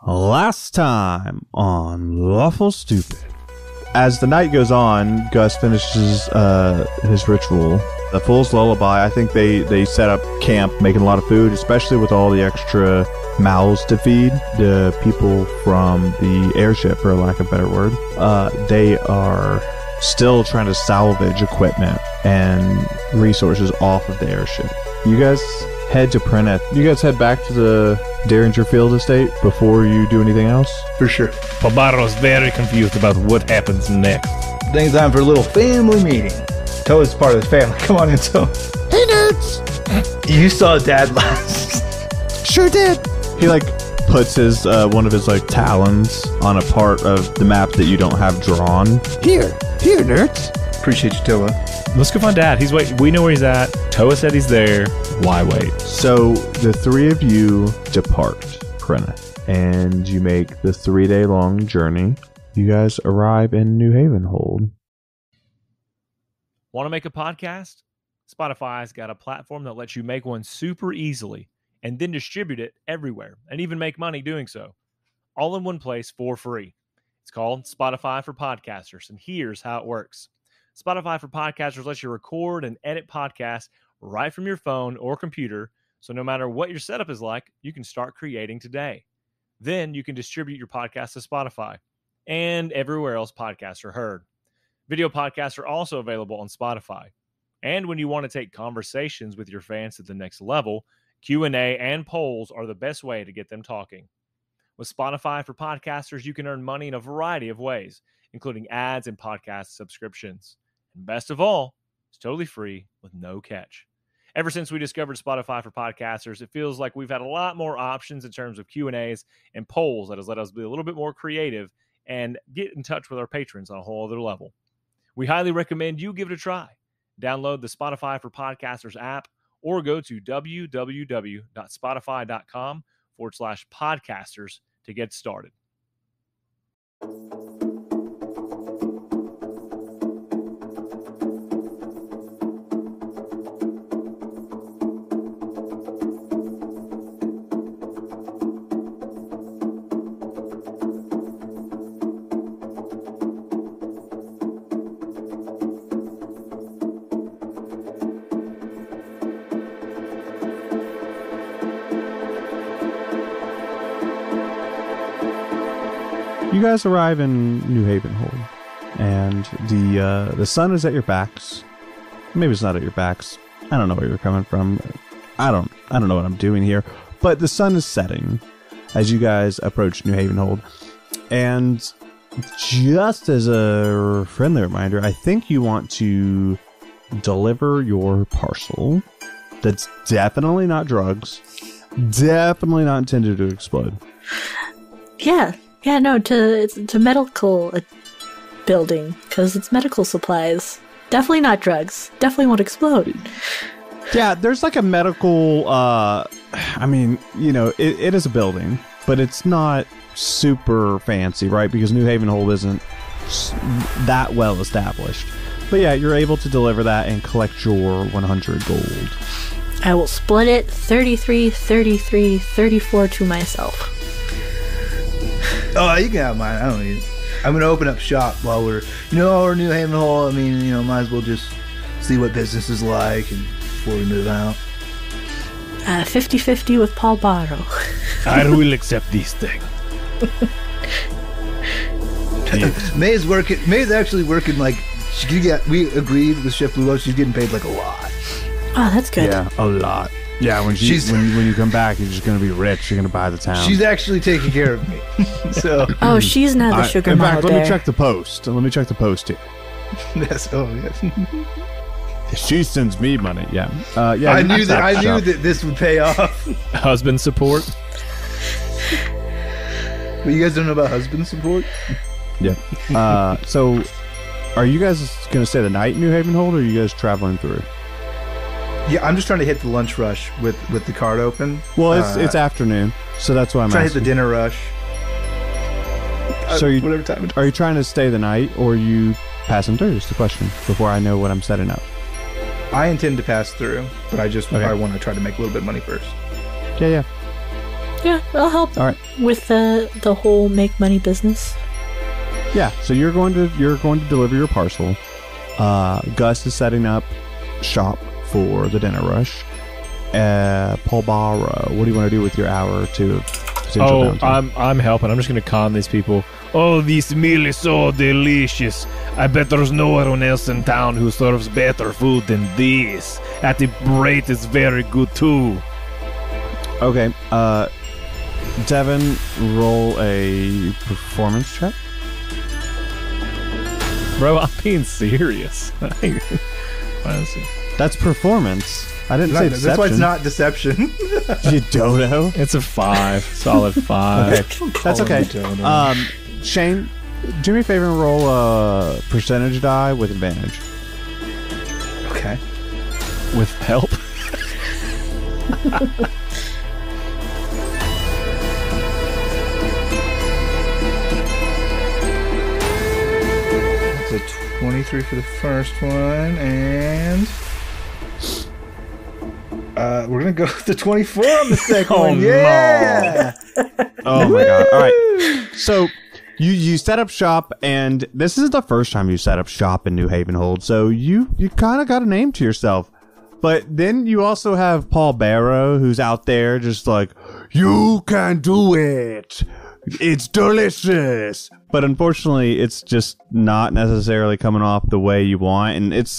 Last time on Lawful Stupid. As the night goes on, Gus finishes his ritual. The Fool's Lullaby, I think they set up camp making a lot of food, especially with all the extra mouths to feed the people from the airship, for lack of a better word. They are still trying to salvage equipment and resources off of the airship. You guys head to Prenneth. You guys head back to the Derringer Field estate before you do anything else? For sure. Pabaro's very confused about what happens next. I think it's time for a little family meeting. Toa's part of the family. Come on in, Toe. Hey, nerds! You saw Dad last. Sure did. He puts his one of his talons on a part of the map that you don't have drawn. Here, nerds. Appreciate you, Toa. Let's go find Dad. He's waiting. We know where he's at. Toa said he's there. Why wait? So the three of you depart Prenneth, and you make the 3-day-long journey. You guys arrive in New Haven Hold. Want to make a podcast? Spotify's got a platform that lets you make one super easily and then distribute it everywhere and even make money doing so. All in one place for free. It's called Spotify for Podcasters, and here's how it works. Spotify for Podcasters lets you record and edit podcasts right from your phone or computer, so no matter what your setup is like, you can start creating today. Then you can distribute your podcast to Spotify and everywhere else podcasts are heard. Video podcasts are also available on Spotify. And when you want to take conversations with your fans to the next level, Q&A and polls are the best way to get them talking. With Spotify for Podcasters, you can earn money in a variety of ways, including ads and podcast subscriptions. And best of all, it's totally free with no catch. Ever since we discovered Spotify for Podcasters, it feels like we've had a lot more options in terms of Q&As and polls that has let us be a little bit more creative and get in touch with our patrons on a whole other level. We highly recommend you give it a try. Download the Spotify for Podcasters app or go to www.spotify.com/podcasters to get started. You guys arrive in New Haven Hold, and the sun is at your backs. Maybe it's not at your backs. I don't know where you're coming from. I don't know what I'm doing here. But the sun is setting as you guys approach New Haven Hold. And just as a friendly reminder, I think you want to deliver your parcel. That's definitely not drugs. Definitely not intended to explode. Yeah, no, to medical building, because it's medical supplies. Definitely not drugs. Definitely won't explode. Yeah, there's a medical, it is a building, but it's not super fancy, right? Because New Haven Hold isn't that well established. But yeah, you're able to deliver that and collect your 100 gold. I will split it 33, 33, 34 to myself. Oh, you can have mine. I don't need it. I'm going to open up shop while we're New Haven Hall. Might as well just see what business is like and before we move out. 50-50 with Paul Barrow. I will accept these things. May's actually working we agreed with Chef Blue. She's getting paid a lot. Oh, that's good. Yeah, a lot. Yeah, when you come back, you're just going to be rich. You're going to buy the town. She's actually taking care of me. So. Oh, she's not the sugar mama. In fact, let me check the post. Here. Yes. She sends me money. Yeah. I knew that this would pay off. Husband support. But you guys don't know about husband support? Yeah. So, are you guys going to stay the night in New Haven Hold, or are you guys traveling through? Yeah, I'm just trying to hit the lunch rush with the card open. Well, it's afternoon, so that's why I'm trying to hit the dinner rush. So whatever time. Are you trying to stay the night, or are you passing through? Is the question before I know what I'm setting up. I intend to pass through, but I want to try to make a little bit of money first. Yeah. Yeah, I'll help. All right. With the whole make money business. Yeah, so you're going to deliver your parcel. Gus is setting up shop for the dinner rush. Paul Barra, what do you want to do with your hour or two of potential downtime? I'm helping. I'm just going to con these people. Oh, this meal is so delicious. I bet there's no one else in town who serves better food than this. At the rate is very good too. Okay, Devin, roll a performance check. Bro, I'm being serious. That's performance. I didn't say deception. That's why it's not deception. You dodo. It's a 5. Solid 5. Okay, that's okay. Shane, do me a favor and roll a percentage die with advantage. Okay. With help? It's a 23 for the first one, and we're gonna go with the 24 on the second one. Yeah. Oh my god! All right, so you set up shop, and this is the first time you set up shop in New Havenhold, so you kind of got a name to yourself. But then you also have Paul Barrow, who's out there just like, you can do it. It's delicious. But unfortunately, it's just not necessarily coming off the way you want. And it's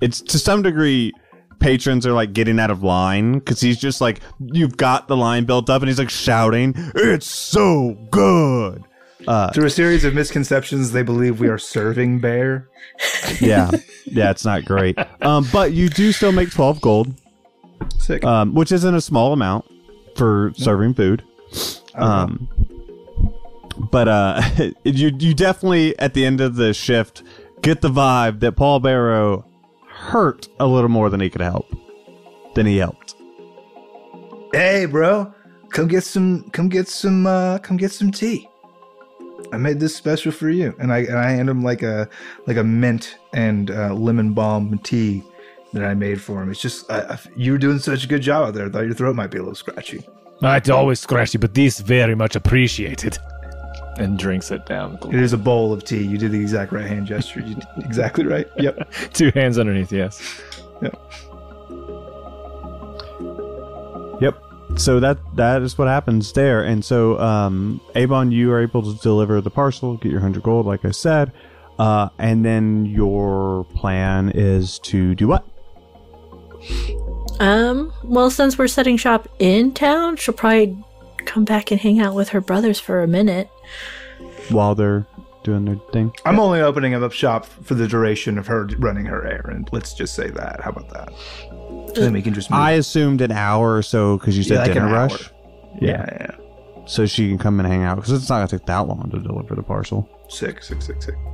to some degree, patrons are like getting out of line because he's just like, you've got the line built up and he's like shouting, it's so good. Through a series of misconceptions, they believe we are serving bear. Yeah, it's not great. But you do still make 12 gold. Sick. Which isn't a small amount for serving food. But you definitely, at the end of the shift, get the vibe that Paul Barrow hurt a little more than he could help. Than he helped. Hey, bro, come get some tea. I made this special for you, and I hand him like a mint and lemon balm tea that I made for him. It's just you were doing such a good job out there. I thought your throat might be a little scratchy. It's always scratchy, but this very much appreciated. And drinks it down. It is a bowl of tea. You did the exact right hand gesture. You did exactly right. Yep. 2 hands underneath. Yes. Yep. Yep. So that is what happens there. And so, Avon, you are able to deliver the parcel, get your 100 gold, like I said. And then your plan is to do what? Well, since we're setting shop in town, she'll probably come back and hang out with her brothers for a minute. While they're doing their thing? I'm only opening up shop for the duration of her running her errand. Let's just say that. How about that? Then we can just move. I assumed an hour or so because you said like dinner an rush. hour. Yeah. So she can come and hang out because it's not going to take that long to deliver the parcel. Sick.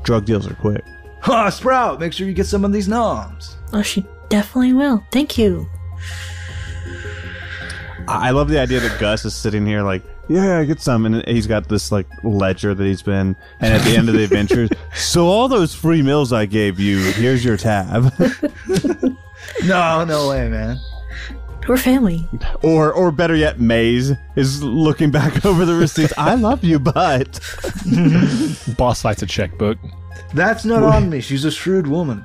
Drug deals are quick. Ha, Sprout, make sure you get some of these noms. Oh, she definitely will. Thank you. I love the idea that Gus is sitting here like, yeah, get some. And he's got this like ledger that he's been. And at the end of the adventure, so all those free meals I gave you, here's your tab. No way, man. We're family. Or better yet, Maze is looking back over the receipts. I love you, but... Boss likes a checkbook. That's not on me. She's a shrewd woman.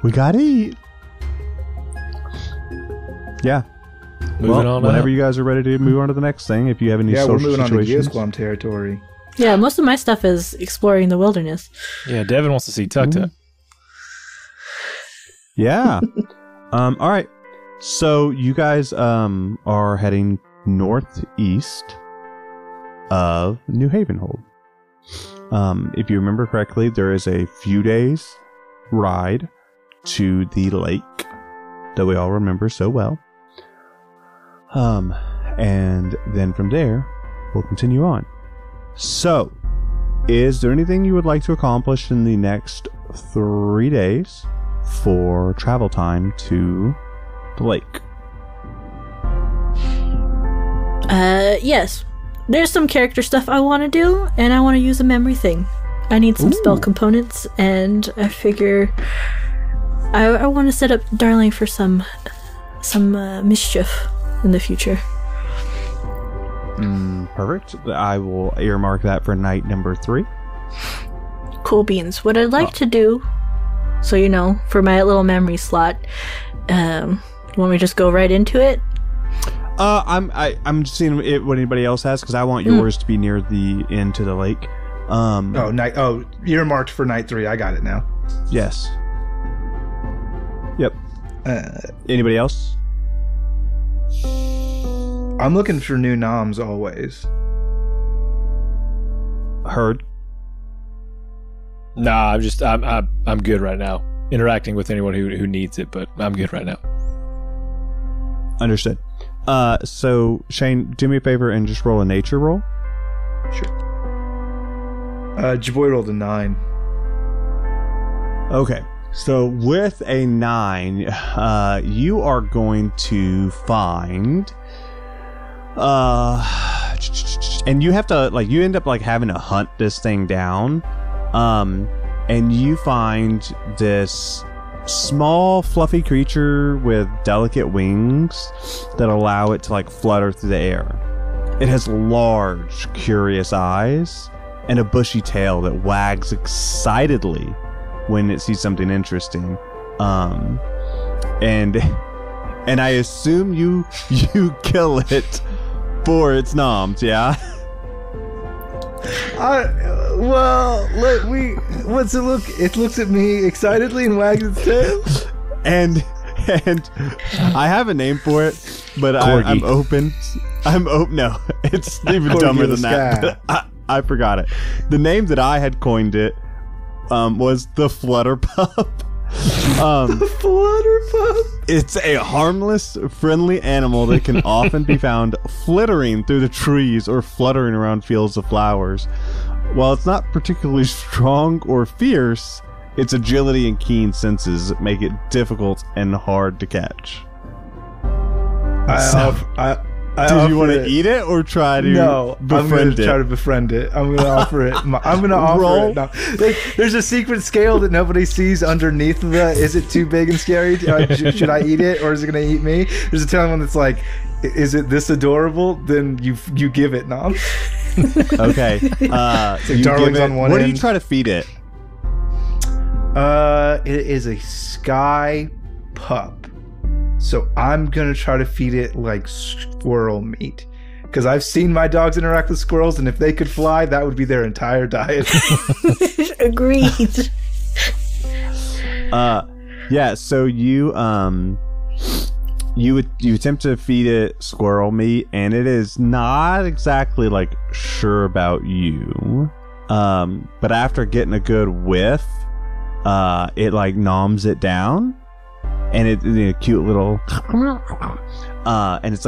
We gotta eat. Yeah. Moving on whenever up. you guys are ready to move on to the next thing, if you have any social we're moving situations. on to Geosquam territory. Yeah, most of my stuff is exploring the wilderness. Yeah, Devin wants to see Tuk Tuk. Yeah. All right. So you guys are heading northeast of New Havenhold. If you remember correctly, there is a few days ride to the lake that we all remember so well. And then from there, we'll continue on. So, is there anything you would like to accomplish in the next 3 days for travel time to the lake? Yes. There's some character stuff I want to do, and I want to use a memory thing. I need some spell components, and I figure I want to set up Darling for some mischief in the future. Perfect. I will earmark that for night number 3. Cool beans. What I'd like to do, so you know, for my little memory slot, want me to just go right into it? I'm just seeing what anybody else has because I want yours to be near the end to the lake. Earmarked for night 3. I got it now. Yes. Yep. Anybody else? I'm looking for new noms always. Heard. Nah, I'm good right now. Interacting with anyone who needs it, but I'm good right now. Understood. So Shane, do me a favor and just roll a nature roll. Sure. Jaboy rolled a 9. Okay. So with a 9, you are going to find, and you have to you end up having to hunt this thing down, and you find this small fluffy creature with delicate wings that allow it to flutter through the air. It has large, curious eyes and a bushy tail that wags excitedly when it sees something interesting. And I assume you kill it for its noms, yeah? What's it look? It looks at me excitedly and wags its tail. And I have a name for it, but I'm open. No, it's even dumber than that. I forgot it. The name that I had coined it was the Flutter Pup. The Flutter Pup. It's a harmless, friendly animal that can often be found flittering through the trees or fluttering around fields of flowers. While it's not particularly strong or fierce, its agility and keen senses make it difficult and hard to catch. Did you want to eat it or try to No, I'm going to try to it? befriend it. I'm going to offer it. I'm going to offer it. No. There's a secret scale that nobody sees underneath the, is it too big and scary? Should I eat it or is it going to eat me? There's a telling one that's like, is it this adorable? Then you give it, Nom. Okay. It's darlings on one What end. do you try to feed it? It is a sky pup. So I'm going to try to feed it squirrel meat. Because I've seen my dogs interact with squirrels, and if they could fly, that would be their entire diet. Agreed. Yeah, so you attempt to feed it squirrel meat, and it is not exactly sure about you. But after getting a good whiff, it noms it down, and it cute little and it's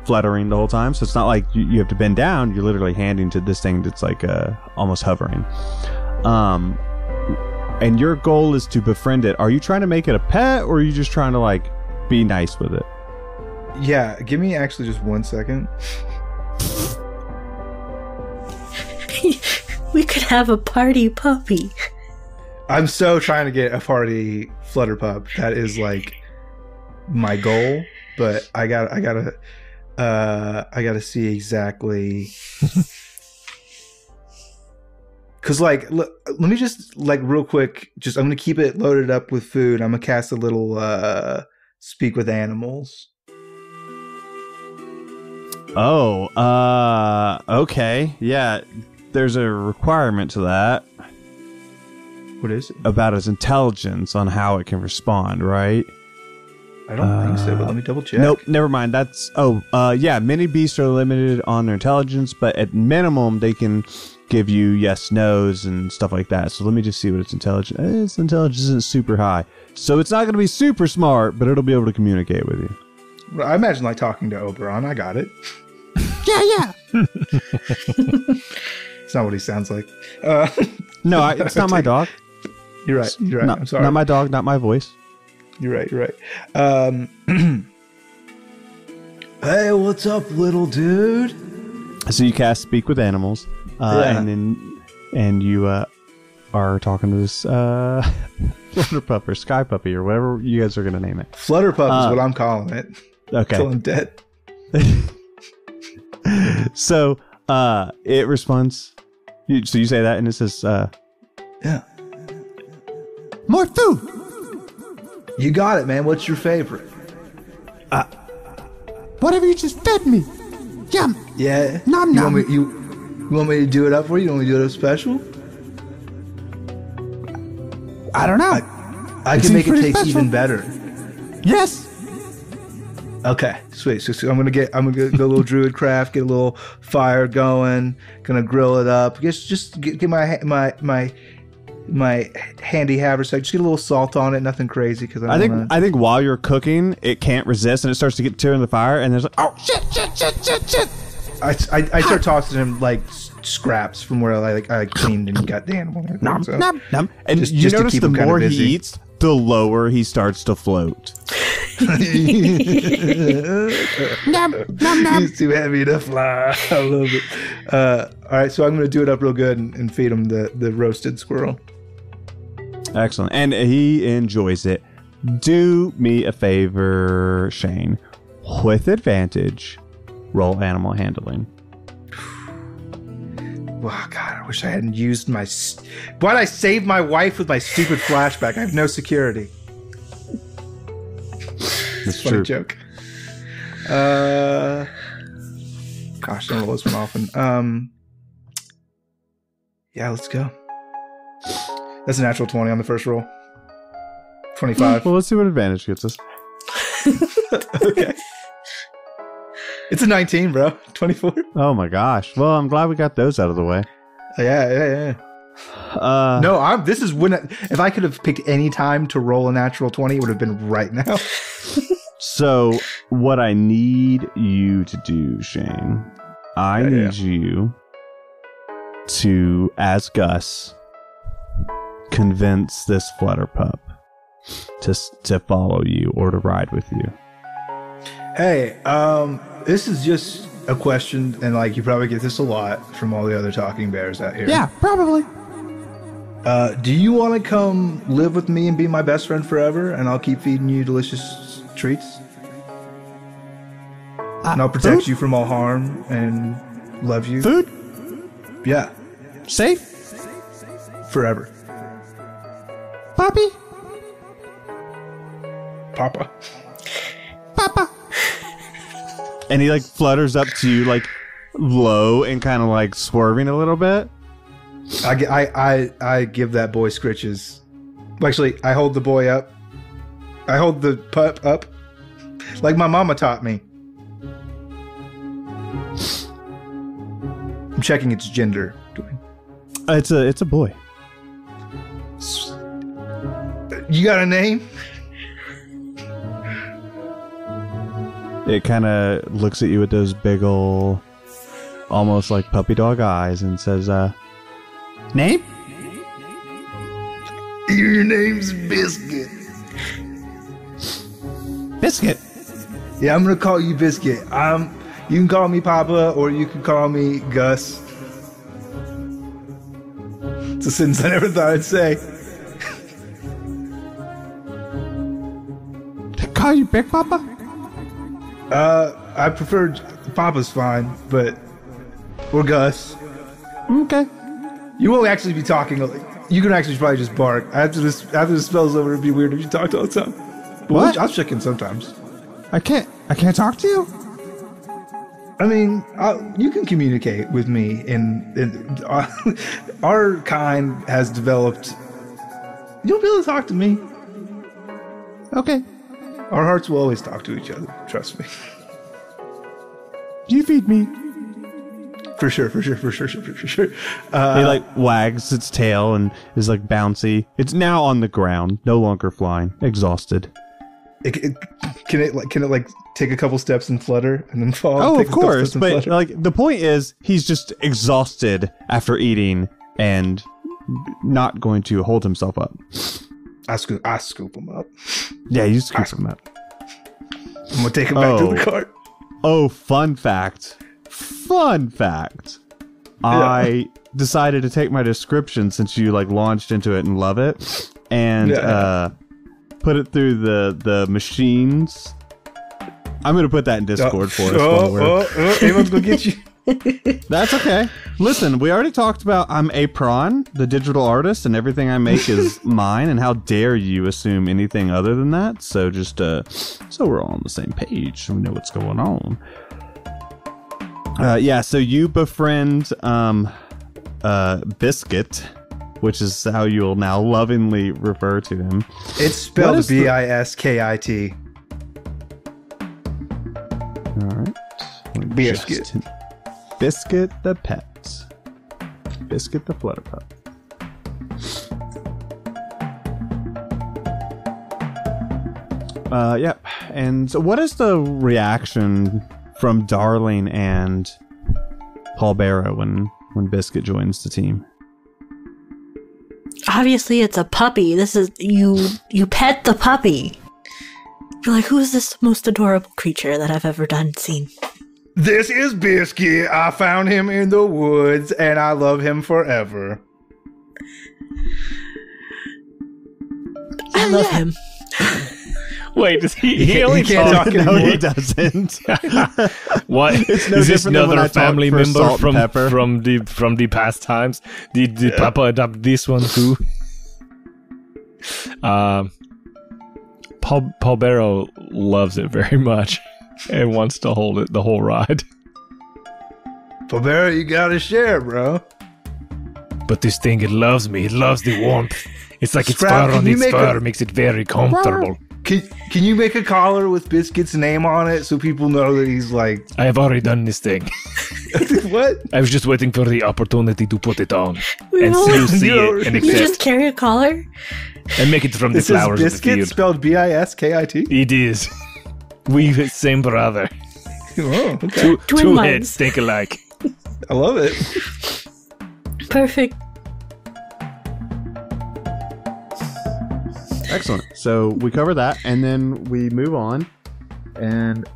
fluttering the whole time, so it's not like you have to bend down. You're literally handing to this thing that's almost hovering. And your goal is to befriend it. Are you trying to make it a pet, or are you just trying to be nice with it? Yeah, give me actually just 1 second. We could have a party puppy. I'm so trying to get a party flutter pup. That is my goal, but I gotta see exactly. Cause let me just real quick. I'm gonna keep it loaded up with food. I'm gonna cast a little speak with animals. Oh, okay, yeah. There's a requirement to that. What is it? About its intelligence on how it can respond, right? I don't think so, but let me double check. Nope, never mind. That's yeah. Many beasts are limited on their intelligence, but at minimum they can give you yes, nos, and stuff like that. So let me just see what its intelligence. Its intelligence isn't super high, so it's not going to be super smart, but it'll be able to communicate with you. Well, I imagine talking to Oberon. I got it. Yeah. It's not what he sounds like. No, it's not my dog. You're right. You're right. I'm sorry. Not my dog. Not my voice. You're right. You're right. Hey, what's up, little dude? So you cast Speak with Animals, Yeah. and you are talking to this Flutter Pup or Sky Puppy or whatever you guys are going to name it. Flutter pup is what I'm calling it. Okay. Till I'm dead. So it responds. So you say that, and it says, Yeah. More food. You got it, man. What's your favorite? Whatever you just fed me. Yum. Yeah. Nom you nom. Want me, you want me to do it up for you? You want me to do it up special? I don't know. I can seems make it pretty taste special. even better. Yes. Okay, sweet. So I'm gonna go a little druid craft, get a little fire going, gonna grill it up. Just get my handy haversack. Just get a little salt on it, nothing crazy. Because I think while you're cooking, it can't resist, and it starts to get tearing the fire, and there's like, oh shit. I start tossing him like scraps from where I cleaned and got the animal. And Nom, so. nom, nom. And Just you to notice keep the him kinda more he busy. eats, the lower he starts to float. Nom nom nom. He's too heavy to fly. I love it. All right, so I'm gonna do it up real good and feed him the roasted squirrel. Excellent. And he enjoys it. Do me a favor, Shane. With advantage, roll animal handling. Oh, God, I wish I hadn't used my... Why'd I save my wife with my stupid flashback? I have no security. That's Funny true. joke. Gosh, don't roll this one often. Yeah, let's go. That's a natural 20 on the first roll. 25. Well, let's see what advantage gets us. Okay. It's a 19, bro. 24. Oh my gosh. Well, I'm glad we got those out of the way. Yeah. No, this is when... if I could have picked any time to roll a natural 20, it would have been right now. So, what I need you to do, Shane, I need you to, as Gus, convince this flutter pup to follow you or to ride with you. Hey, this is just a question, and like you probably get this a lot from all the other talking bears out here. Yeah, probably. Do you want to come live with me and be my best friend forever, and I'll keep feeding you delicious treats? And I'll protect food? you from all harm and love you. Food? Yeah, Safe? forever. Puppy? Papa. Papa? And he like flutters up to you like low and kind of like swerving a little bit. I give that boy scritches. Actually, I hold the boy up. I hold the pup up like my mama taught me. I'm checking its gender. It's a boy. You got a name? It kind of looks at you with those big ol', almost like puppy dog eyes and says, Name? Your name's Bisket. Bisket. Yeah, I'm gonna call you Bisket. You can call me Papa, or you can call me Gus. It's a sentence I never thought I'd say. Call you Big Papa? I prefer Papa's fine, but or Gus. Okay. You won't actually be talking. You can actually probably just bark. After this spell's over, it'd be weird if you talked all the time. But What? I'll check in sometimes. I can't talk to you? I mean, you can communicate with me, and our kind has developed. You'll be able to talk to me. Okay. Our hearts will always talk to each other. Trust me. You feed me. For sure. he like wags its tail and is like bouncy. It's now on the ground, no longer flying, exhausted. Can it take a couple steps and flutter and then fall? Oh, Take of a couple course. steps and But flutter? like the point is, he's just exhausted after eating and not going to hold himself up. I scoop him up. Yeah, you scoop him up. I'm gonna take him back to the cart. Oh, fun fact. I decided to take my description since you like launched into it and love it and put it through the machines. I'm going to put that in Discord for us. Avon's gonna get you. That's okay. Listen, we already talked about I'm a prawn, the digital artist, and everything I make is mine. And how dare you assume anything other than that? So just so we're all on the same page, we know what's going on. So you befriend Bisket, which is how you'll now lovingly refer to him. It's spelled Biskit. All right. Bisket. Bisket the pet. Bisket the flutter pup. Yep. And so what is the reaction from Darling and Paul Barrow when Bisket joins the team? Obviously, it's a puppy. This is you pet the puppy. You're like, who is this most adorable creature that I've ever seen? This is Bisket. I found him in the woods, and I love him forever. I love him. Wait, does he only can't talk No, anymore. he doesn't. What? It's no Is this different than when another I family talk for member Salt and Pepper. from the past times? Did Papa adopt this one too? Paul Barrow loves it very much and wants to hold it the whole ride. Barrow, you gotta share, bro. But this thing, it loves me. It loves the warmth. It's like its Scrap, fur can on you its make fur a- makes it very comfortable. Can you make a collar with Biscuit's name on it so people know that he's like... I have already done this thing. What? I was just waiting for the opportunity to put it on We and don't- you see it and You just accept carry a collar? and make it from the This is flowers of the Biscuit field. spelled Biskit? It is. We same brother. Oh, okay. Two Twin heads minds. think alike. I love it. Perfect. Excellent. So we cover that, and then we move on. And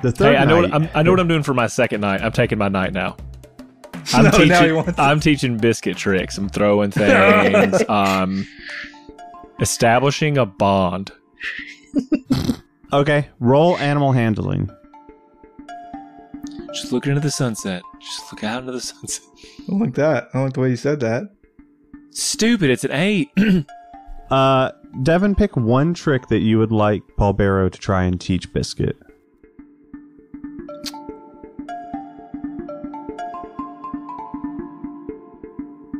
the third Hey, I know night, what I'm doing for my second night. I'm taking my night now. Now he wants to- I'm teaching Biscuit tricks. I'm throwing things. Establishing a bond. Okay, roll animal handling. Just looking into the sunset. Just look out into the sunset. I don't like that. I don't like the way you said that. Stupid. It's an 8. Devin, pick one trick that you would like Paul Barrow to try and teach Bisket.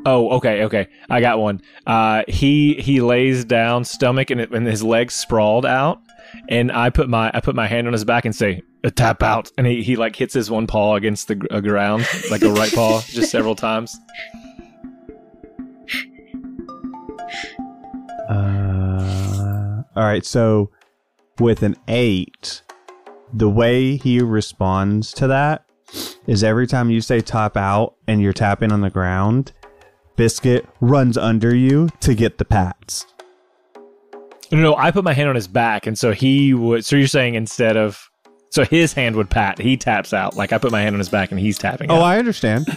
Oh, okay. I got one. He lays down, stomach and his legs sprawled out, and I put my hand on his back and say, "Tap out," and he like hits his one paw against the ground, like a right paw, just several times. All right, so with an 8, the way he responds to that is every time you say "top out" and you're tapping on the ground, Bisket runs under you to get the pats. No, I put my hand on his back, and so he would. So you're saying instead of, so his hand would pat, he taps out. Like I put my hand on his back, and he's tapping. Oh, out. I understand.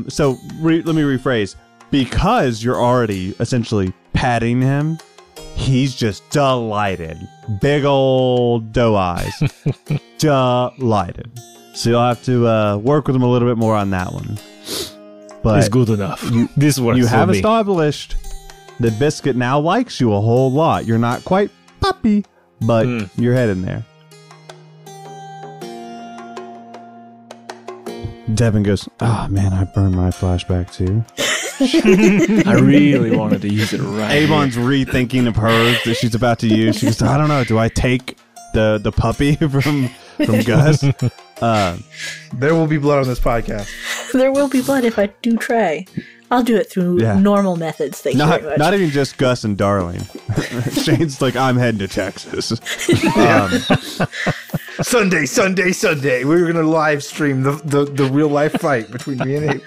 So let me rephrase. Because you're already essentially patting him, he's just delighted. Big old doe eyes. Delighted. So you'll have to work with him a little bit more on that one. But It's good enough. This works you for have me. established that Bisket now likes you a whole lot. You're not quite puppy, but you're heading there. Devin goes, "Oh man, I burned my flashback too." I really wanted to use it right. Avon's rethinking of hers that she's about to use. She goes, "I don't know. Do I take the puppy from Gus?" There will be blood on this podcast. There will be blood if I do try. I'll do it through Yeah. normal methods. Thank you very much. Not even just Gus and Darling. Shane's like, "I'm heading to Texas." Sunday. We were gonna live stream the real life fight between me and Abe.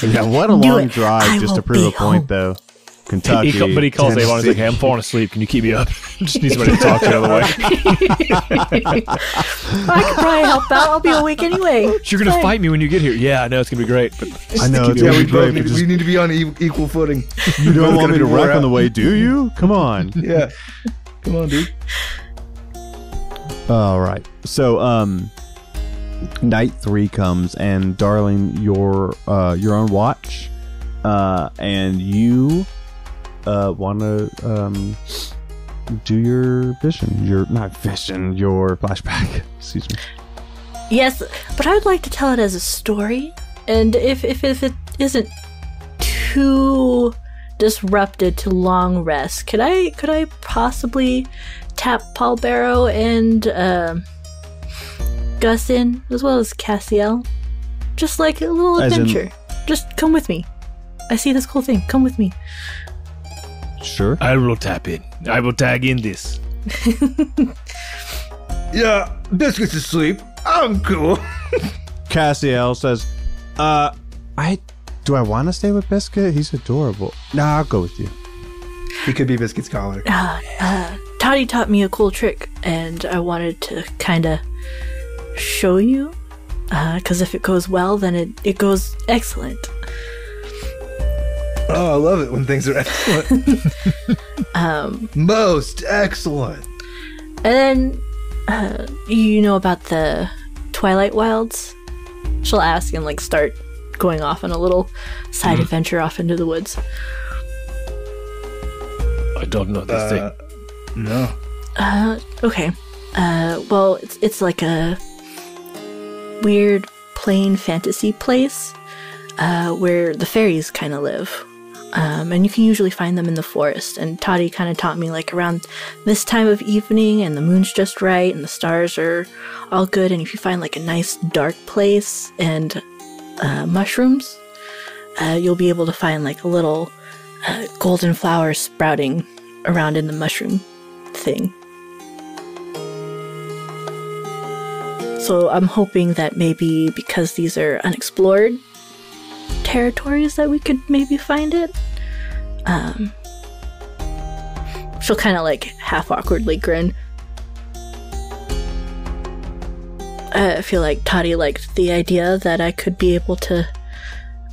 Yeah, what a Do long it. drive I just to will prove be a point, home. though. Kentucky, But he calls Avon. He's like, Tennessee. "Hey, I'm falling asleep. Can you keep me up?" Just need somebody to talk to the other way. I could probably help out. I'll be awake anyway. You're gonna Fine. fight me when you get here. Yeah, I know it's gonna be great. But I know it's Yeah, gonna we be great, both but need, just, we need to be on equal footing. you don't want me to wreck wreck on the way, do you? Come on. Yeah. Come on, dude. All right. So, Night 3 comes, and darling, you're on watch, and you want to do your vision. Your flashback. Excuse me. Yes, but I would like to tell it as a story, and if it isn't too disrupted to long rest, could I possibly tap Paul Barrow and Gus in, as well as Cassiel? Just like a little adventure. Just come with me. I see this cool thing. Come with me. Sure. I will tap in. I will tag in this. Yeah, Biscuit's asleep. I'm cool. Cassiel says, do I want to stay with Biscuit? He's adorable. Nah, I'll go with you. He could be Biscuit's collar. Toddy taught me a cool trick, and I wanted to kind of show you, because if it goes well, then it goes excellent. Oh, I love it when things are excellent. Most excellent. And then, you know about the Twilight Wilds? She'll ask and like start going off on a little side adventure off into the woods. I don't know this thing. No. Okay. Well, it's like a weird plain fantasy place where the fairies kind of live. And you can usually find them in the forest. And Toddy kind of taught me like around this time of evening, and the moon's just right, and the stars are all good. And if you find like a nice dark place and mushrooms, you'll be able to find like a little golden flower sprouting around in the mushroom thing. So I'm hoping that maybe because these are unexplored territories that we could maybe find it. She'll kind of like half awkwardly grin. I feel like Toddy liked the idea that I could be able to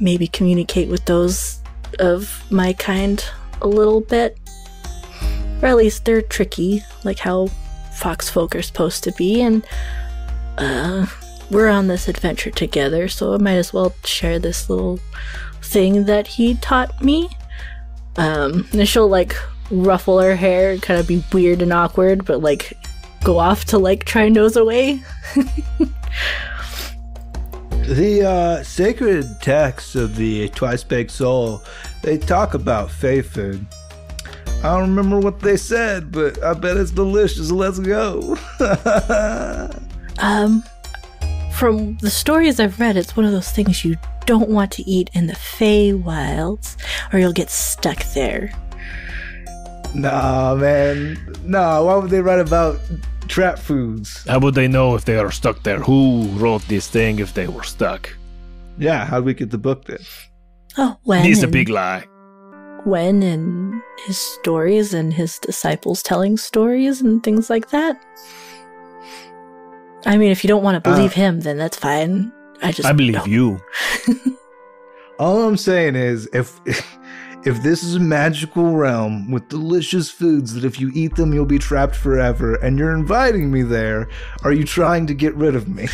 maybe communicate with those of my kind a little bit. Or at least they're tricky, like how fox folk are supposed to be, and we're on this adventure together, so I might as well share this little thing that he taught me. And she'll like ruffle her hair and kind of be weird and awkward, but like go off to like try and nose away. The sacred texts of the Twice-Baked Soul, they talk about Fey food. I don't remember what they said, but I bet it's delicious. Let's go. From the stories I've read, it's one of those things you don't want to eat in the Fey Wilds, or you'll get stuck there. Nah, man. Nah, why would they write about trap foods? How would they know if they are stuck there? Who wrote this thing if they were stuck? Yeah, how'd we get the book then? Oh, Wen. This is a big lie. Wen and his stories and his disciples telling stories and things like that. I mean, if you don't want to believe him, then that's fine. I believe you. All I'm saying is, if this is a magical realm with delicious foods that if you eat them, you'll be trapped forever, and you're inviting me there, are you trying to get rid of me?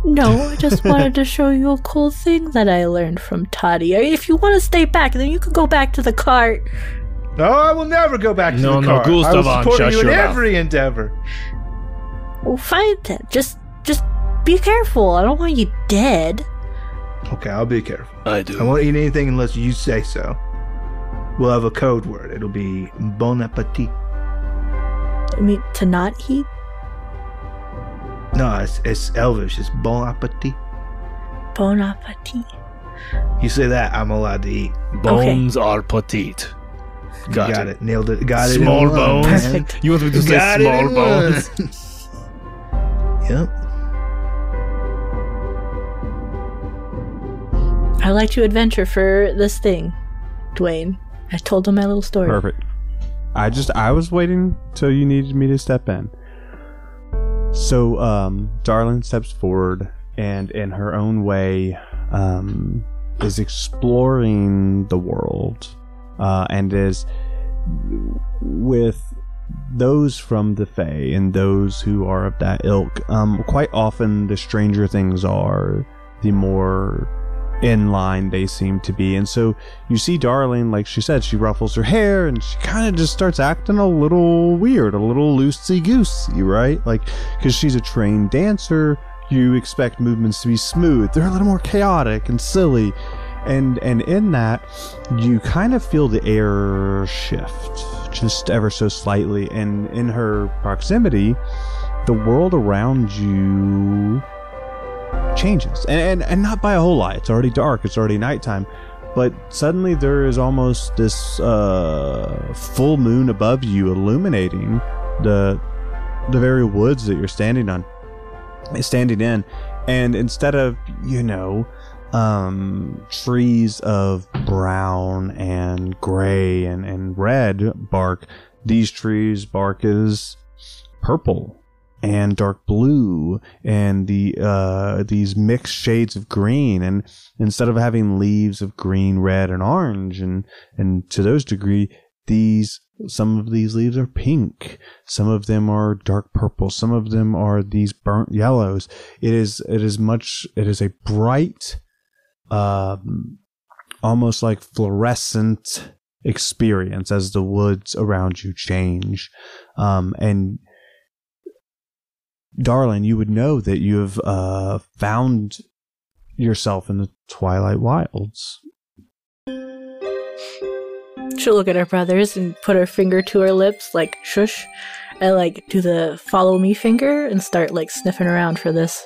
No, I just wanted to show you a cool thing that I learned from Toddy. If you want to stay back, then you can go back to the cart. No, I will never go back to the cart. Gustav, I will support you in your mouth. every endeavor. Well, fine then. Just be careful. I don't want you dead. Okay, I'll be careful. I do. I won't eat anything unless you say so. We'll have a code word. It'll be bon appetit. I mean, to not eat? No, it's Elvish. It's bon appetit. Bon appetit. You say that, I'm allowed to eat. Bones are petite. Got it. Nailed it. Got it. Small bones. Perfect. You want me to say small bones? Yep. I'd like to adventure for this thing, Dwayne. I told him my little story. Perfect. I was waiting till you needed me to step in. So, Darlin steps forward and in her own way, is exploring the world, and is with those from the Fae and those who are of that ilk, quite often the stranger things are, the more in line they seem to be. And so you see Darling, like she said, she ruffles her hair and she kind of just starts acting a little weird, a little loosey-goosey, right? Like, because she's a trained dancer, you expect movements to be smooth. They're a little more chaotic and silly. And in that, you kind of feel the air shift just ever so slightly. And in her proximity, the world around you changes. And not by a whole lot. It's already dark. It's already nighttime. But suddenly there is almost this full moon above you illuminating the very woods that you're standing in. And instead of, trees of brown and gray and red bark, these trees bark as purple and dark blue and these mixed shades of green. And instead of having leaves of green, red, and orange, and to those degree, some of these leaves are pink, some of them are dark purple, some of them are these burnt yellows. It is a bright, almost like fluorescent experience as the woods around you change. And Darling, you would know that you have found yourself in the Twilight Wilds. She'll look at her brothers and put her finger to her lips, like shush, and like do the follow me finger and start like sniffing around for this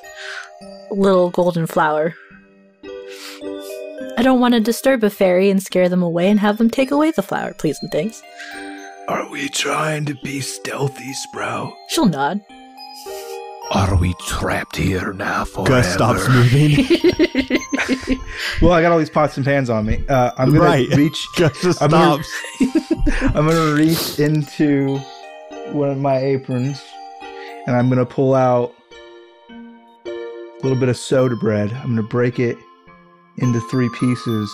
little golden flower. I don't want to disturb a fairy and scare them away and have them take away the flower, please and thanks. Are we trying to be stealthy, Sprout? She'll nod. Are we trapped here now forever? Gus stops moving. Well, I got all these pots and pans on me. I'm gonna reach. Gus just I'm stops. I'm gonna reach into one of my aprons, and I'm gonna pull out a little bit of soda bread. I'm gonna break it into 3 pieces.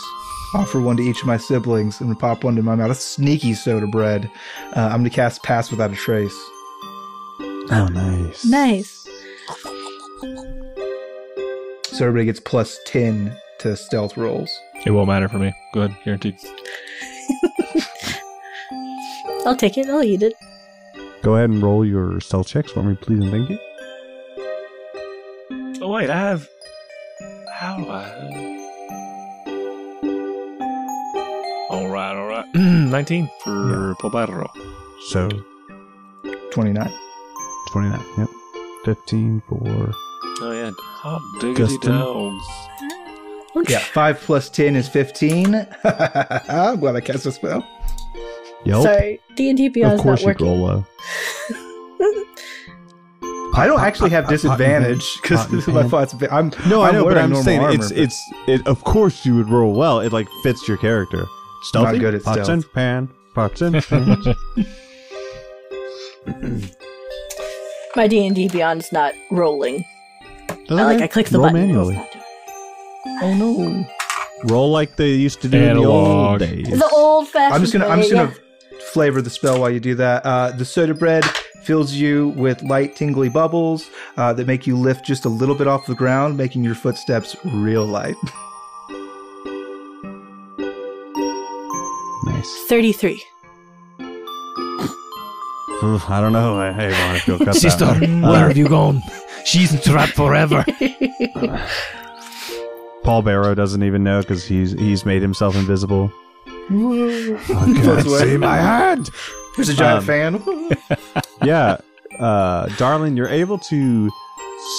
Offer one to each of my siblings. I'm gonna pop one in my mouth. That's sneaky soda bread. I'm gonna cast Pass Without a Trace. Oh, nice. Nice. So everybody gets plus 10 to stealth rolls. It won't matter for me. Go ahead, guaranteed. I'll take it. I'll eat it. Go ahead and roll your stealth checks for me, please and thank you. Oh wait, I have. How do I? All right. 19 for Polbarro. So 29. 29. Yep. 15 for. Oh yeah, hot diggity Gustin. dogs. Yeah, 5 plus 10 is 15. I'm glad I cast a spell. Yep. Sorry, D&D Of Beyond's course not you working. roll low. I don't actually have disadvantage because this is my pots. I'm I know, but wearing I'm normal saying armor, it. Of course, you would roll well. It like fits your character. Stealthy, Not good at pots stealth. and pan, pots and pans. My D&D Beyond's not rolling. I clicked the roll button. manually. It's not doing Oh no! Roll like they used to do in the old Analog. days. it. The old-fashioned I'm just way, gonna flavor the spell while you do that. The soda bread fills you with light, tingly bubbles that make you lift just a little bit off the ground, making your footsteps real light. Nice. 33. I don't know. Hey, Monica, cut that. Sister, where have you gone? She's trapped forever. Paul Barrow doesn't even know because he's made himself invisible. I can't away. see my hand. There's a giant fan. Yeah, Darling, you're able to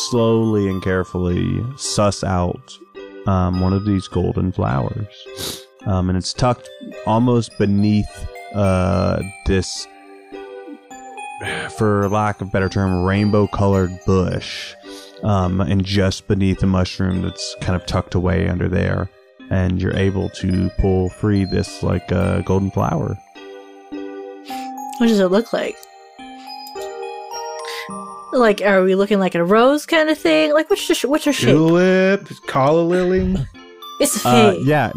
slowly and carefully suss out one of these golden flowers, and it's tucked almost beneath this, for lack of a better term, rainbow-colored bush, and just beneath the mushroom that's kind of tucked away under there. And you're able to pull free this like golden flower. What does it look like? Like, are we looking like a rose kind of thing? Like, what's her shape? Tulip, calla lily. It's a fade. Yeah.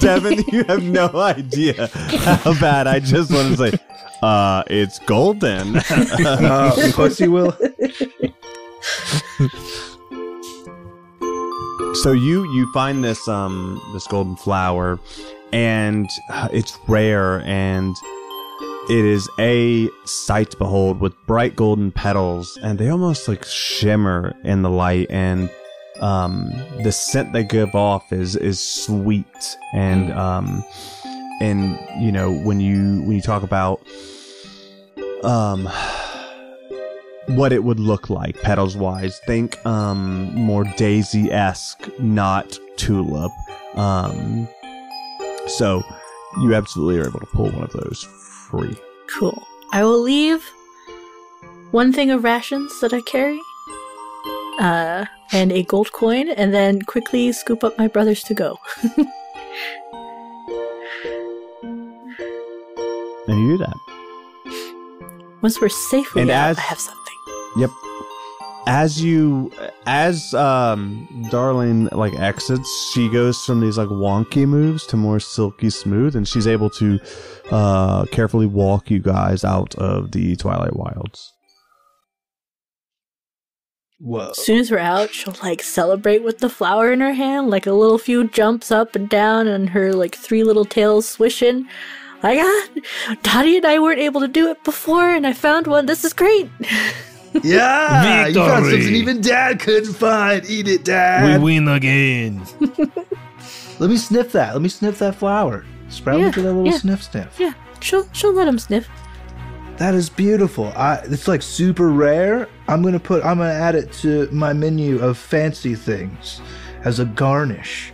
Devin, you have no idea how bad. I just want to say, It's golden. Pussy will. So you find this golden flower, and it's rare, and it is a sight to behold with bright golden petals, and they almost like shimmer in the light, and the scent they give off is sweet, and you know, when you talk about what it would look like petals wise, think more daisy-esque, not tulip. So you absolutely are able to pull one of those free. Cool. I will leave one thing of rations that I carry, and a gold coin, and then quickly scoop up my brothers to go. And you do that. Once we're safely And out, as- I have something. Yep. As Darlene like exits, she goes from these like wonky moves to more silky smooth, and she's able to carefully walk you guys out of the Twilight Wilds. Whoa. As soon as we're out, she'll like celebrate with the flower in her hand, like a little few jumps up and down, and her like 3 little tails swishing. Like, Dottie and I weren't able to do it before, and I found one. This is great. Yeah, you found Victory. something even Dad couldn't find. Eat it, Dad. We win again. Let me sniff that. Let me sniff that flower. Sprout me to that little sniff. Yeah, she'll let him sniff. That is beautiful. It's like super rare. I'm gonna add it to my menu of fancy things as a garnish.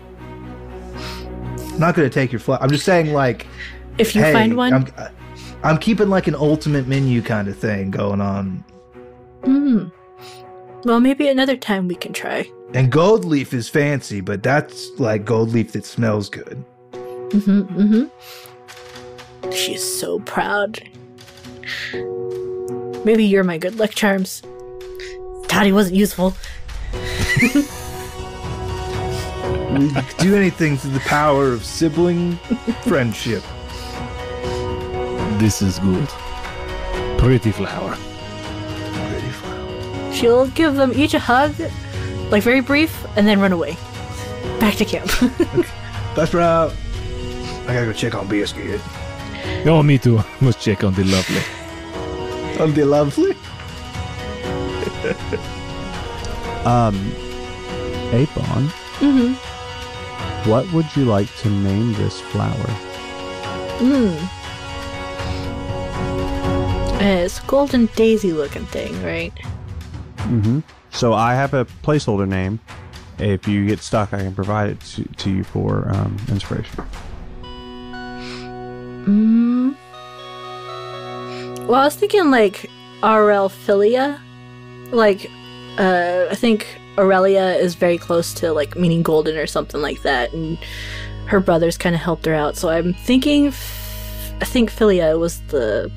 I'm not gonna take your flower. I'm just saying, like, If you hey, find one, I'm keeping like an ultimate menu kind of thing going on. well, maybe another time we can try. And gold leaf is fancy, but that's like gold leaf that smells good. She's so proud. Maybe you're my good luck charms. Dottie wasn't useful. We do anything through the power of sibling friendship. This is good. Pretty flower. Pretty flower. She'll give them each a hug, like very brief, and then run away. Back to camp. Bye, Sprout. I gotta go check on Bisket. Oh, me too. Must check on the lovely. On the lovely. Apon, what would you like to name this flower? It's a golden daisy looking thing, right? So I have a placeholder name. If you get stuck, I can provide it to you for inspiration. Well, I was thinking like Aurelphilia. Like, I think Aurelia is very close to like meaning golden or something like that, and her brothers kind of helped her out. So I'm thinking, I think Philia was the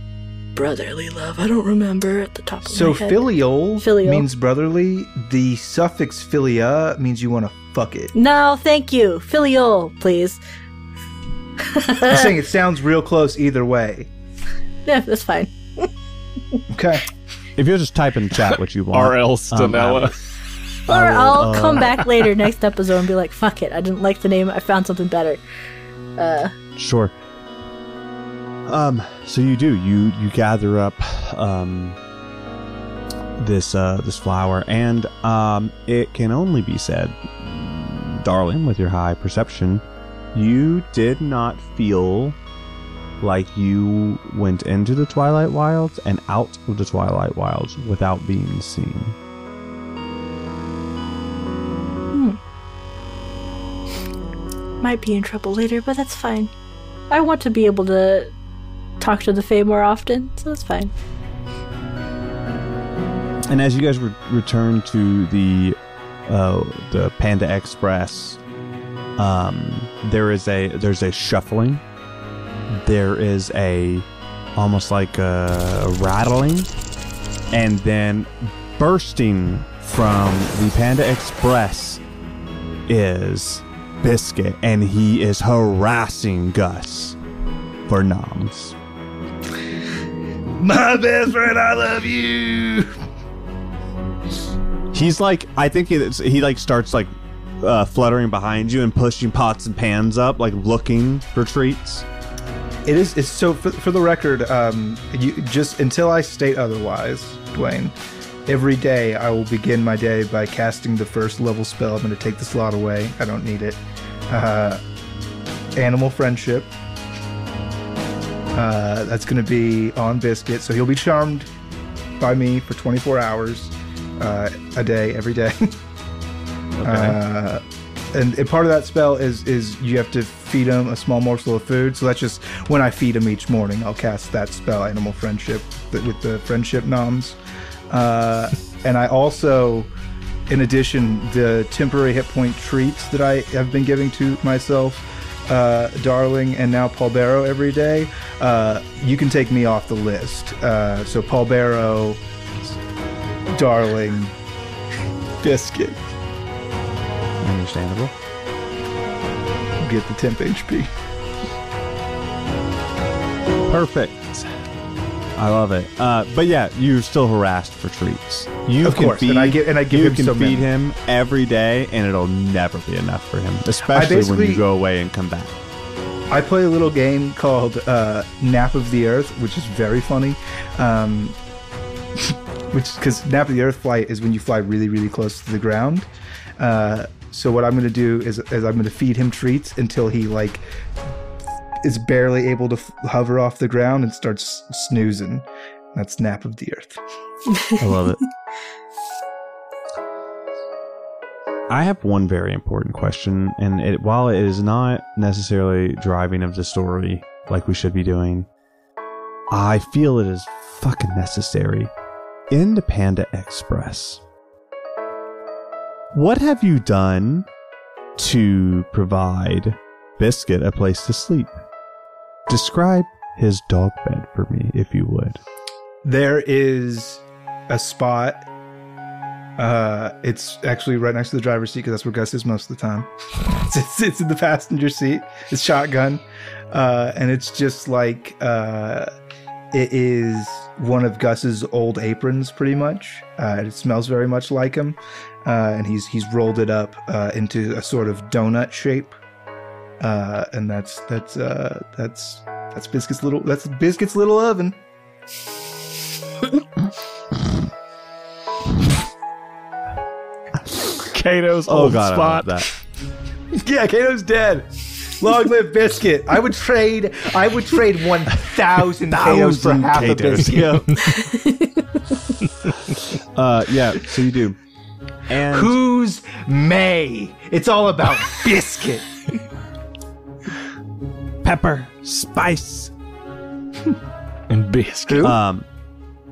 brotherly love. I don't remember at the top of So my head. filial Filial. means brotherly. The suffix filia means you want to fuck it. No, thank you. Filial, please. I'm saying it sounds real close either way. Yeah, that's fine. Okay. If you'll just type in chat what you want. R.L. Stanella. Or I'll come back later next episode and be like, fuck it, I didn't like the name, I found something better. Sure. So you do. You gather up this flower, and it can only be said, darling, with your high perception, you did not feel like you went into the Twilight Wilds and out of the Twilight Wilds without being seen. Might be in trouble later, but that's fine. I want to be able to talk to the Fae more often, so that's fine. And as you guys return to the Panda Express, there's a shuffling. There is almost like a rattling, and then bursting from the Panda Express is Bisket, and he is harassing Gus for noms. My best friend, I love you. He's like, I think he like starts like fluttering behind you and pushing pots and pans up, like looking for treats. It's so for the record, you just until I state otherwise, Dwayne. Every day I will begin my day by casting the first level spell. I'm going to take the slot away. I don't need it. Animal friendship. That's going to be on Bisket, so he'll be charmed by me for 24 hours a day, every day. Okay. And part of that spell is you have to feed him a small morsel of food. So that's just when I feed him each morning, I'll cast that spell, Animal Friendship, with the friendship noms. And I also, in addition, the temporary hit point treats that I have been giving to myself, Darling, and now Paul Barrow every day, you can take me off the list. So Paul Barrow, Darling, Bisket. Understandable. Get the temp HP. Perfect. I love it. But yeah, you're still harassed for treats. You Of can course, feed, and I give you him can so feed many. him every day, and it'll never be enough for him, especially when you go away and come back. I play a little game called Nap of the Earth, which is very funny. Because Nap of the Earth flight is when you fly really, really close to the ground. So what I'm going to do is I'm going to feed him treats until he like is barely able to hover off the ground and starts snoozing. That's Nap of the Earth. I love it. I have one very important question, and while it is not necessarily driving of the story like we should be doing, I feel it is fucking necessary. In the Panda Express, what have you done to provide Bisket a place to sleep? Describe his dog bed for me, if you would. There is a spot. It's actually right next to the driver's seat because that's where Gus is most of the time. It's in the passenger seat. It's shotgun, and it's just like it is one of Gus's old aprons, pretty much. It smells very much like him, and he's rolled it up into a sort of donut shape, and that's Biscuit's little oven. Kato's Oh old god, I love spot. that. Yeah, Kato's dead. Long live Bisket. I would trade 1,000 Katos for half a Biscuit. Yeah, so you do. And Who's May? It's all about Biscuit. pepper, spice. And Biscuit. Who?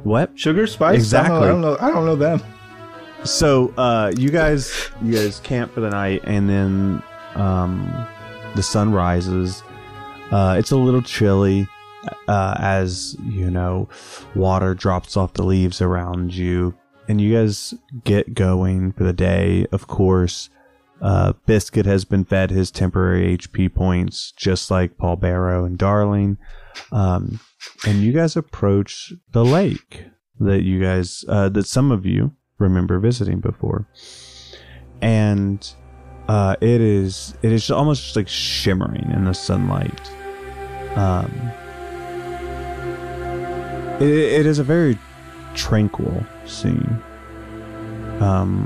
What? Sugar, spice? Exactly. I don't know them. So, you guys camp for the night, and then the sun rises. It's a little chilly, as you know, water drops off the leaves around you, and you guys get going for the day. Of course, Bisket has been fed his temporary HP points, just like Paul Barrow and Darling. And you guys approach the lake that some of you remember visiting before, and it is almost just like shimmering in the sunlight. It is a very tranquil scene,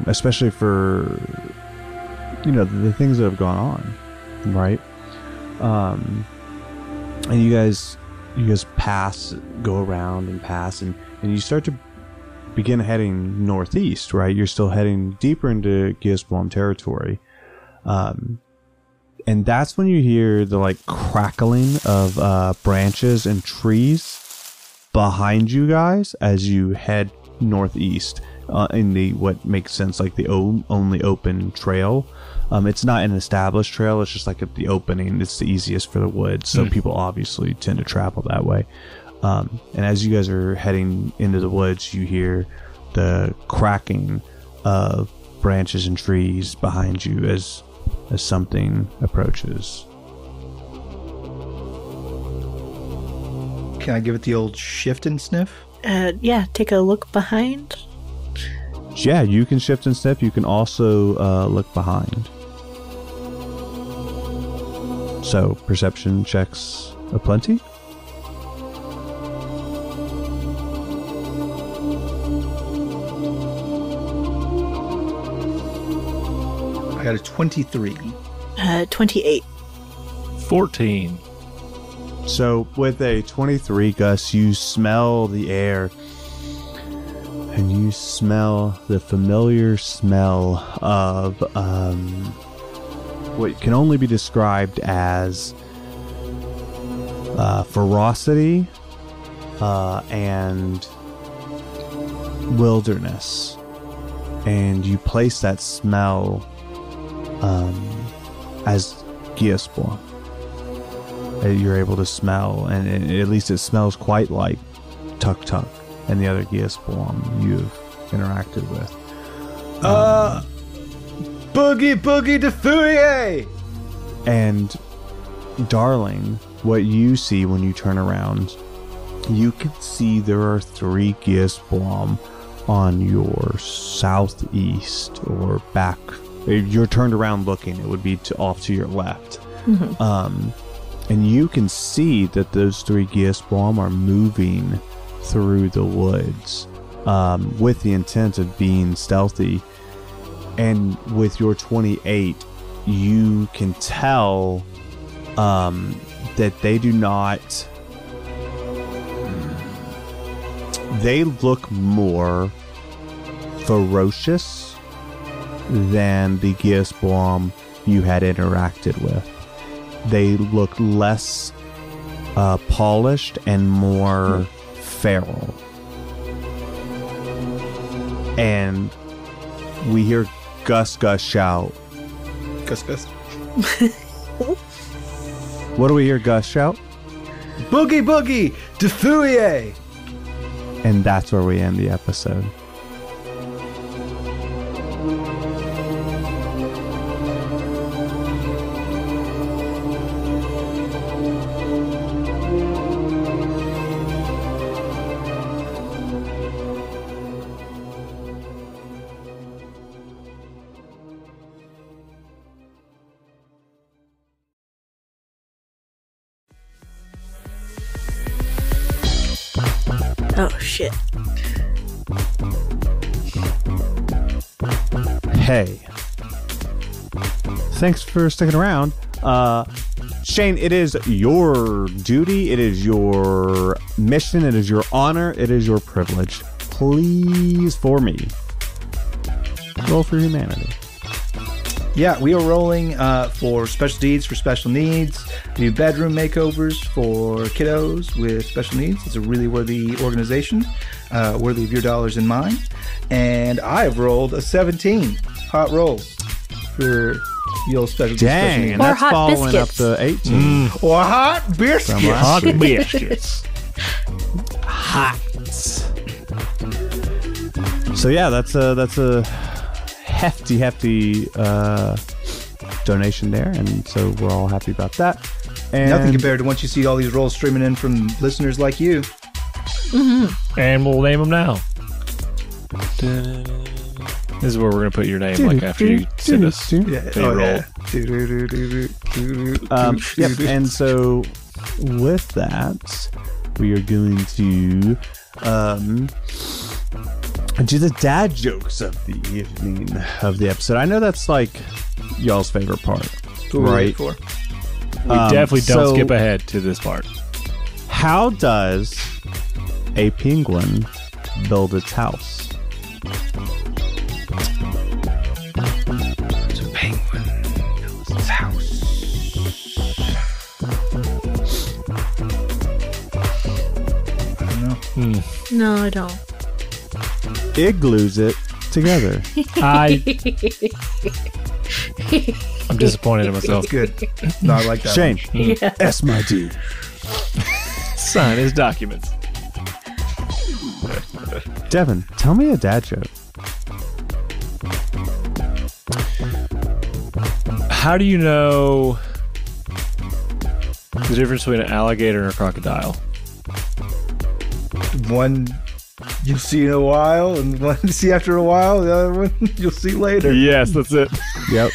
especially for the things that have gone on, right? And you guys go around and pass, and you start to begin heading northeast, right? You're still heading deeper into Gisblom territory. And that's when you hear the like crackling of branches and trees behind you guys as you head northeast in the what makes sense like the only open trail. It's not an established trail, it's just like at the opening. It's the easiest for the woods, so people obviously tend to travel that way. And as you guys are heading into the woods, you hear the cracking of branches and trees behind you as something approaches. Can I give it the old shift and sniff? Yeah, take a look behind. Yeah, you can shift and sniff. You can also look behind. So, perception checks aplenty. I got a 23. 28. 14. So, with a 23, Gus, you smell the air. And you smell the familiar smell of what can only be described as ferocity and wilderness. And you place that smell as Geospore. You're able to smell, and at least it smells quite like Tuk Tuk and the other Geospore you've interacted with. Boogie Boogie de Fouye! And darling, what you see when you turn around, you can see there are 3 Geospore on your southeast or back. If you're turned around looking, it would be off to your left. Mm-hmm. And you can see that those 3 Geospore are moving through the woods with the intent of being stealthy. And with your 28, you can tell that they do not... They look more ferocious than the Geospore you had interacted with. They look less polished and more feral. And we hear Gus shout. Gus. What do we hear Gus shout? Boogie Boogie de Fouye! And that's where we end the episode. Oh, shit. Hey. Thanks for sticking around. Shane, it is your duty, it is your mission, it is your honor, it is your privilege. Please, for me, roll for humanity. Yeah, we are rolling for special deeds for special needs. We do bedroom makeovers for kiddos with special needs. It's a really worthy organization, worthy of your dollars and mine. And I've rolled a 17. Hot roll for your special Dang, and Or that's hot following biscuits. up to 18. Or hot biscuits. Hot biscuits. Hot. So yeah, that's a hefty donation there, and so we're all happy about that. And Nothing compared to once you see all these rolls streaming in from listeners like you. And we'll name them now. This is where we're going to put your name, like after you send us. Yeah. You roll. Yep. And so with that, we are going to do the dad jokes of the evening of the episode. I know that's like y'all's favorite part, right? For. We definitely don't so skip ahead to this part. How does a penguin build its house? It's a penguin builds its house. I don't know. No, I don't. It glues it together. I'm disappointed in myself. Good. No, I like that. Shane, Yeah. S my D. Sign his documents. Devin, tell me a dad joke. How do you know the difference between an alligator and a crocodile? one you'll see in a while, and one you see after a while. The other one you'll see later. Yes, that's it. Yep.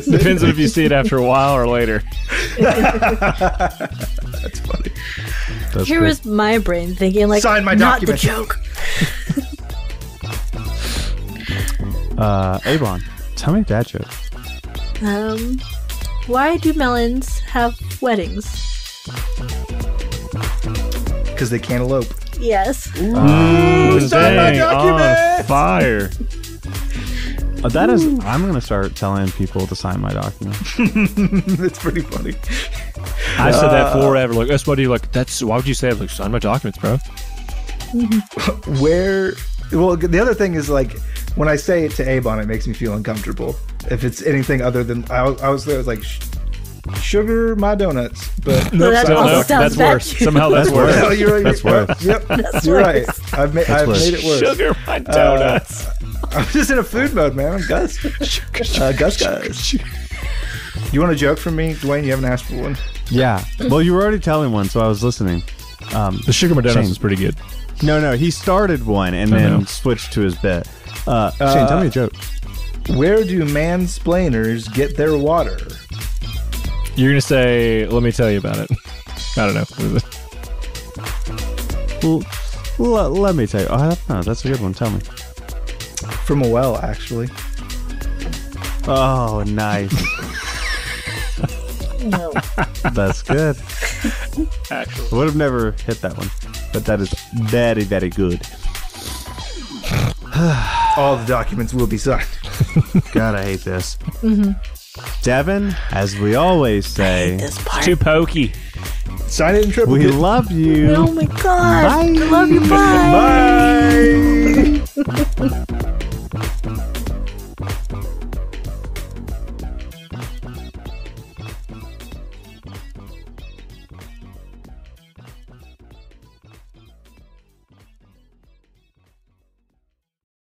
Depends on if you see it after a while or later. That's funny. That's Here good. was my brain thinking, like, Sign my not document. the joke. Avon, tell me that joke. Why do melons have weddings? Because they can't elope. Yes. Sign my Dang, document! on fire. That is, I'm going to start telling people to sign my document. It's pretty funny. I said that forever. Like, that's what do you like? That's why would you say it? Like, sign my documents, bro. Well, the other thing is, like, when I say it to Abon, it makes me feel uncomfortable. If it's anything other than, I was like, sugar my donuts, but No, that Still, also nope, sounds that's bad worse. too. Somehow that's worse. Well, you're, That's worse. Yep, That's you're worse. right. I've made it worse. Sugar my donuts. I'm just in a food mode, man. I'm Gus. Gus. You want a joke from me, Dwayne? You haven't asked for one. Yeah. Well, you were already telling one, so I was listening. The sugar my donuts Shane. is pretty good. No, he started one and I know. then switched to his bit. Shane, tell me a joke. Where do mansplainers get their water? You're gonna say, "Let me tell you about it." I don't know. What is it? Well, let me tell you. I don't know. That's a good one. Tell me. From a well, actually. Oh, nice. No. That's good. Actually, Would have never hit that one, but that is very, very good. All the documents will be signed. God, I hate this. Devin, as we always say, This part. too pokey. Sign it in triple. we love you. Oh my god. Bye. I love you. Bye. Bye.